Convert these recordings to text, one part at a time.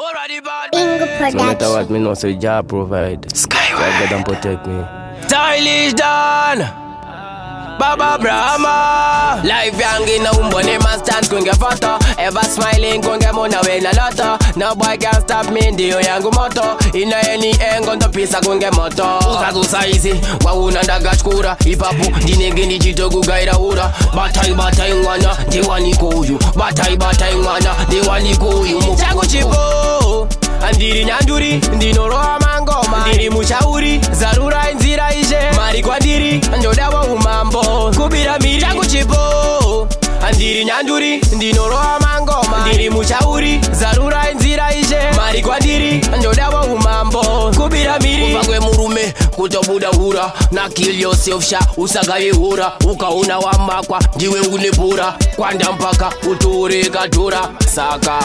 No matter what me know, so Jah provide. God God and protect me. Stylish Dan Baba Brahma. Life young in a umbone man stand kunge photo. Ever smiling kunge mona win a lotto. No boy can stop me in the young moto. In any end on the piece kunge moto. Usa easy wauna ndaga chkura. Ipapu dinenge ni jito gugaira ura. Batai ngwana diwani kuyu. Batai ngwana diwani kuyu. Changu chipo andiri nyanduri ndinoroa mangoma. Ndiri mushauri zarura inzira ishe. Mari kwa diri njodawa umambo. Kubira miri changu chipo andiri nyanduri ndinoroa mangoma. Ndiri mushauri zarura inzira ishe. Mari kwa diri njodawa umambo. Kubira miri upagwe murume kutobuda hura. Na kill yourself sha usagaye hura. Ukauna wamakwa ndiwe unepura. Kwanda mpaka uture katura. Saka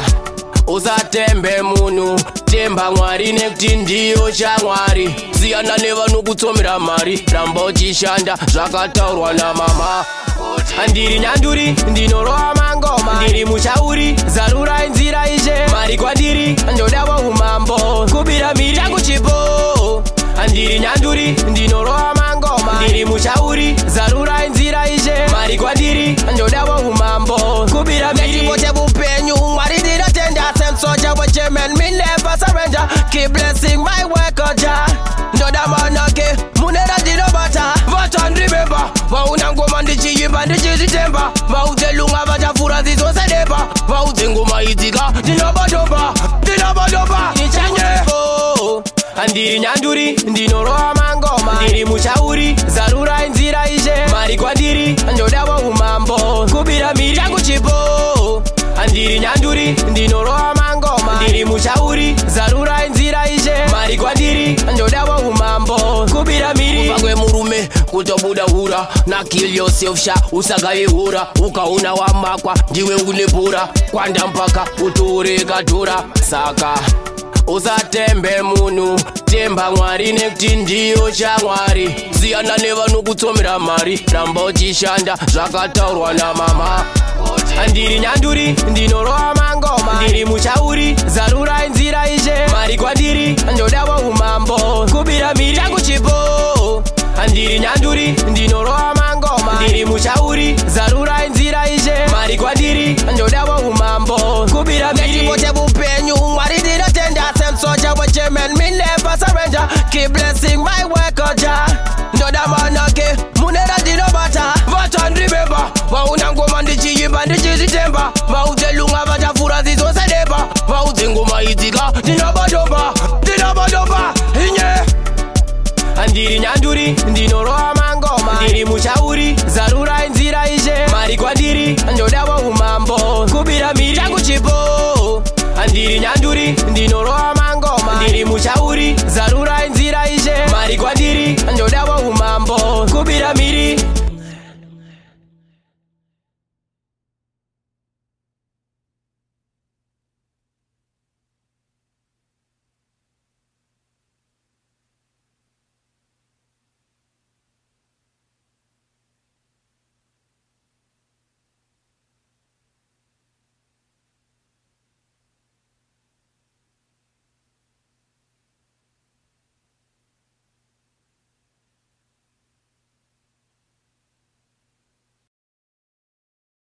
usatembe munu temba mwari nekuti ndiyo chamwari. Siyana nevanu kutsomera mari. Ramba uchishanda zvakataurwa namama. Andiri nyanduri ndinoroa mangoma. Ndiri mushauri zarura inzira ishe. Mari kwandiri njodawa umambo. Kubira miri changu chipo andiri nyanduri ndinoroa mangoma. Ndiri mushauri zarura inzira ishe. Mari kwandiri njodawa umambo. Kubira miri pote bupenyu mwari dira tenda. Soldier with German, me never surrender. Keep blessing my work, Jah. Njoda manake, munera dino bata. Vata ndribeba, vauna ngoma ndichi yimba ndichi zitemba. Vauze lunga vaja fura zizo sedeba. Vauze ngoma itika, dinobadoba. Nichanyepo andiri nyanduri, ndinoroa mangoma. Ndiri mushauri, zarura inzira ishe. Mari kwandiri, njodawa umambo. Kubira miri changu chipo andiri nyanduri, ndinoroa mangoma. Ndiri mushauri, zarura inzira ishe. Mari kwandiri, njodawa umambo. Kubira miri upagwe murume kutobuda hura. Na kill yourself sha usagaye hura. Ukauna wamakwa ndiwe unepura. Kwanda mpaka uture katura. Saka usatembe munu temba mwari nekuti ndiyo chamwari. Siyana nevanu kutsomera mari. Ramba uchishanda zvakataurwa namama. Andiri nyanduri ndinoroa mangoma. Ndiri mushauri zarura inzira ishe. Mari kwandiri njodawa umambo. Kubira miri changu chipo andiri nyanduri ndinoroa mangoma. Ndiri mushauri zarura inzira ishe. Mari kwandiri njodawa umambo. Kubira miri pote bupenyu mwari dira tenda. Same soldier with German, me never surrender. Keep blessing my work, Jah. Njoda manake munera dino bata. Vata ndribeba, vauna ngoma ndichi yimba ndichi zitemba. Vauze lunga vaja fura zizo sedeba. Vauze ngoma itika, dinobadoba. Inye andiri nyanduri ndinoroa mangoma. Ndiri mushauri zarura inzira ishe. Mari kwandiri njodawa umambo. Kubira miri changu chipo andiri nyanduri ndinoroa mangoma. Ndiri mushauri zarura inzira ishe. Mari kwandiri njodawa umambo. Kubira miri